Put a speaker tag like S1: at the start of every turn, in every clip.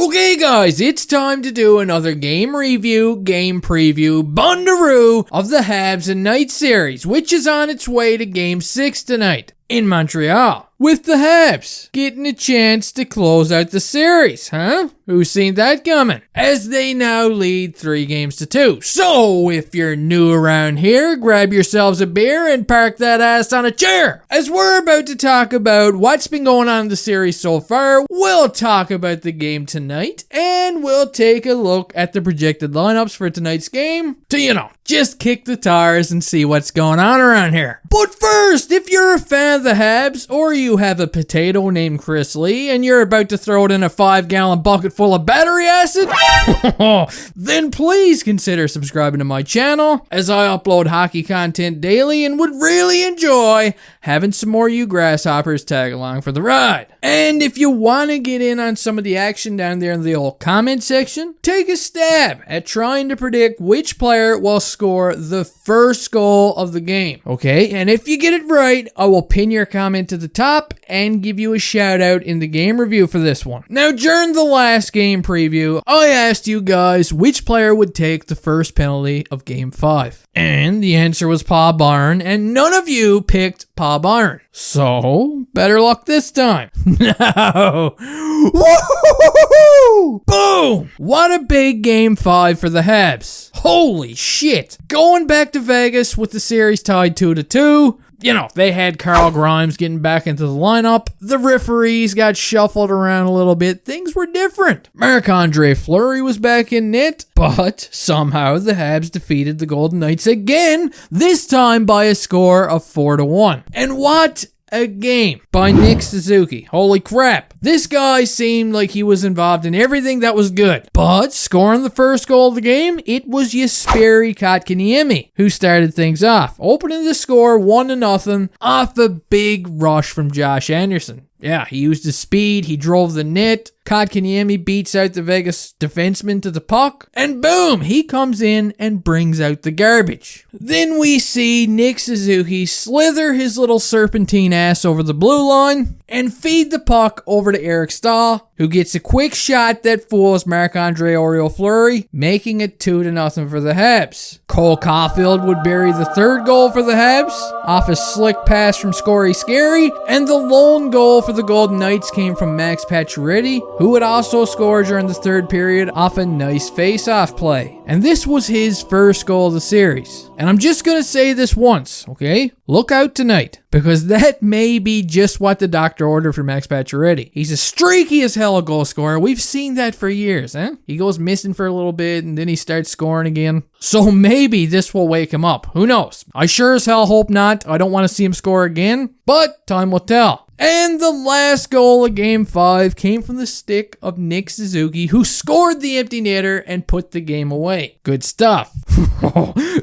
S1: Okay guys, it's time to do another game review, game preview, Bunduru of the Habs and Knights series, which is on its way to Game 6 tonight in Montreal. With the Habs getting a chance to close out the series, huh? Who's seen that coming? As they now lead 3-2. So, if you're new around here, grab yourselves a beer and park that ass on a chair. As we're about to talk about what's been going on in the series so far, we'll talk about the game tonight, and we'll take a look at the projected lineups for tonight's game to, just kick the tires and see what's going on around here. But first, if you're a fan of the Habs, or you have a potato named Chris Lee, and you're about to throw it in a 5-gallon bucket full of battery acid, then please consider subscribing to my channel, as I upload hockey content daily and would really enjoy having some more you grasshoppers tag along for the ride. And if you want to get in on some of the action down there in the old comment section, take a stab at trying to predict which player will score the first goal of the game. Okay, and if you get it right, I will pin your comment to the top and give you a shout out in the game review for this one. Now, during the last game preview, I asked you guys which player would take the first penalty of Game 5. And the answer was Paul Byron, and none of you picked Paul Byron. So, better luck this time. No! Woo-hoo-hoo-hoo-hoo! Boom! What a big Game 5 for the Habs. Holy shit. Going back to Vegas with the series tied 2-2. They had Carl Grimes getting back into the lineup. The referees got shuffled around a little bit. Things were different. Marc Andre Fleury was back in net, but somehow the Habs defeated the Golden Knights again, this time by a score of 4-1. And what a game by Nick Suzuki. Holy crap. This guy seemed like he was involved in everything that was good. But scoring the first goal of the game, it was Jesperi Kotkaniemi who started things off, opening the score 1-0 off a big rush from Josh Anderson. Yeah, he used his speed, he drove the net. Kotkaniemi beats out the Vegas defenseman to the puck, and boom, he comes in and brings out the garbage. Then we see Nick Suzuki slither his little serpentine ass over the blue line and feed the puck over to Eric Stahl, who gets a quick shot that fools Marc-Andre Fleury, making it 2-0 for the Habs. Cole Caulfield would bury the third goal for the Habs off a slick pass from Scory Scary, and the lone goal for the Golden Knights came from Max Pacioretty, who would also score during the third period off a nice face-off play. And this was his first goal of the series. And I'm just going to say this once, okay? Look out tonight, because that may be just what the doctor ordered for Max Pacioretty. He's a streaky as hell goal scorer. We've seen that for years, huh? He goes missing for a little bit, and then he starts scoring again. So maybe this will wake him up. Who knows? I sure as hell hope not. I don't want to see him score again, but time will tell. And the last goal of Game 5 came from the stick of Nick Suzuki, who scored the empty netter and put the game away. Good stuff.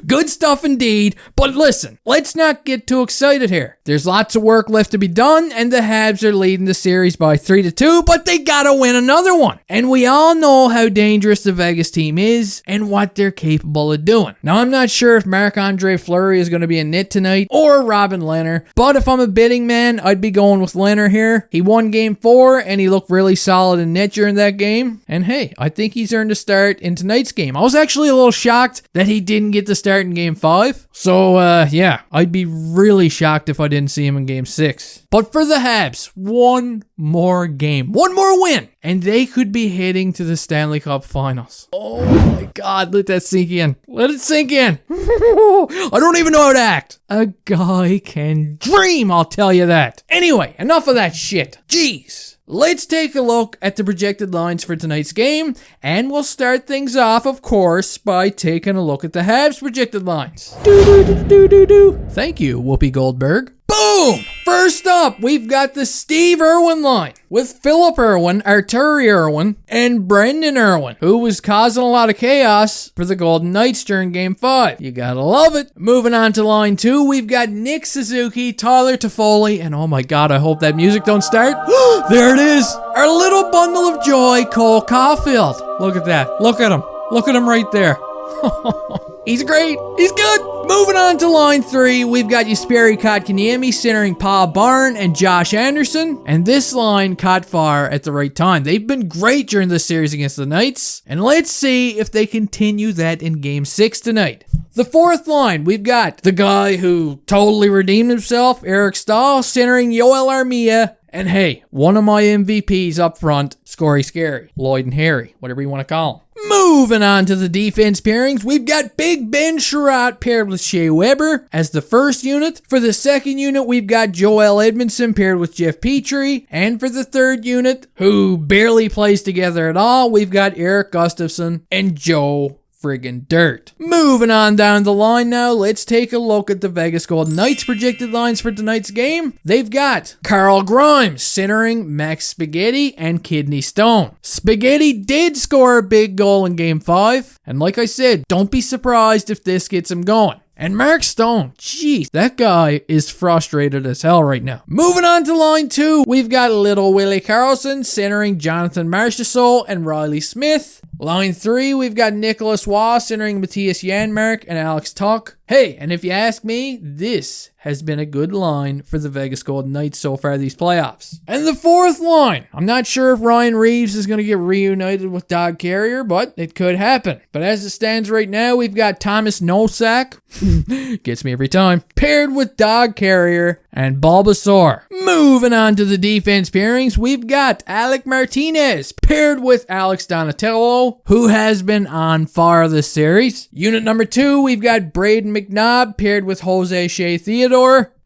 S1: Good stuff indeed. But listen, let's not get too excited here. There's lots of work left to be done, and the Habs are leading the series by 3-2, but they gotta win another one. And we all know how dangerous the Vegas team is and what they're capable of doing. Now, I'm not sure if Marc-Andre Fleury is going to be in net tonight or Robin Lehner, but if I'm a betting man, I'd be going with Lehner here. He won Game 4, and he looked really solid in net during that game. And hey, I think he's earned a start in tonight's game. I was actually a little shocked that he didn't get the start in Game 5. So, yeah, I'd be really shocked if I didn't see him in Game 6. But for the Habs, one more game, one more win, and they could be heading to the Stanley Cup Finals. Oh my God, let that sink in. Let it sink in. I don't even know how to act. A guy can dream, I'll tell you that. Anyway, enough of that shit. Jeez. Let's take a look at the projected lines for tonight's game, and we'll start things off, of course, by taking a look at the Habs projected lines. Thank you, Whoopi Goldberg. Boom! First up, we've got the Steve Irwin line with Philip Irwin, Arturi Irwin, and Brendan Irwin, who was causing a lot of chaos for the Golden Knights during Game 5. You gotta love it. Moving on to line 2, we've got Nick Suzuki, Tyler Toffoli, and oh my God, I hope that music don't start. There it is! Our little bundle of joy, Cole Caulfield. Look at that. Look at him. Look at him right there. He's great. He's good. Moving on to line 3, we've got Jesperi Kotkaniemi centering Paul Barn and Josh Anderson. And this line caught fire at the right time. They've been great during this series against the Knights. And let's see if they continue that in Game 6 tonight. The fourth line, we've got the guy who totally redeemed himself, Eric Stahl, centering Yoel Armia. And hey, one of my MVPs up front, Scory Scary, Lloyd and Harry, whatever you want to call them. Moving on to the defense pairings, we've got Big Ben Sherratt paired with Shea Weber as the first unit. For the second unit, we've got Joel Edmondson paired with Jeff Petrie. And for the third unit, who barely plays together at all, we've got Eric Gustafson and Joe friggin' Dirt. Moving on down the line now, let's take a look at the Vegas Golden Knights projected lines for tonight's game. They've got Carl Grimes centering Max Spaghetti and Kidney Stone. Spaghetti did score a big goal in Game 5, and like I said, don't be surprised if this gets him going. And Mark Stone, jeez, that guy is frustrated as hell right now. Moving on to line 2, we've got Little Willie Karlsson centering Jonathan Marchessault and Riley Smith. Line 3, we've got Nicholas Waugh centering Matthias Janmark and Alex Tuch. Hey, and if you ask me, this has been a good line for the Vegas Golden Knights so far these playoffs. And the fourth line, I'm not sure if Ryan Reeves is going to get reunited with Doug Carrier, but it could happen. But as it stands right now, we've got Thomas Nosak, gets me every time, paired with Doug Carrier and Bulbasaur. Moving on to the defense pairings, we've got Alec Martinez paired with Alex Donatello, who has been on fire this series. Unit number 2, we've got Braden McNabb paired with Jose Shea Theodore.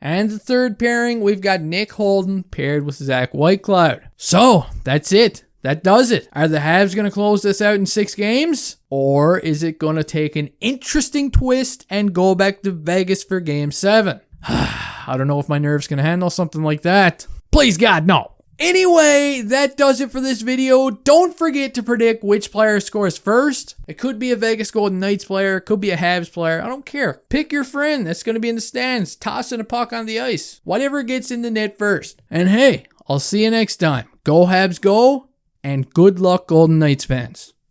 S1: And the third pairing, we've got Nick Holden paired with Zach Whitecloud. So, that's it. That does it. Are the Habs going to close this out in 6 games? Or is it going to take an interesting twist and go back to Vegas for Game 7? I don't know if my nerves can handle something like that. Please God, no. Anyway, that does it for this video. Don't forget to predict which player scores first. It could be a Vegas Golden Knights player. It could be a Habs player. I don't care. Pick your friend that's going to be in the stands, tossing a puck on the ice. Whatever gets in the net first. And hey, I'll see you next time. Go Habs, go. And good luck, Golden Knights fans.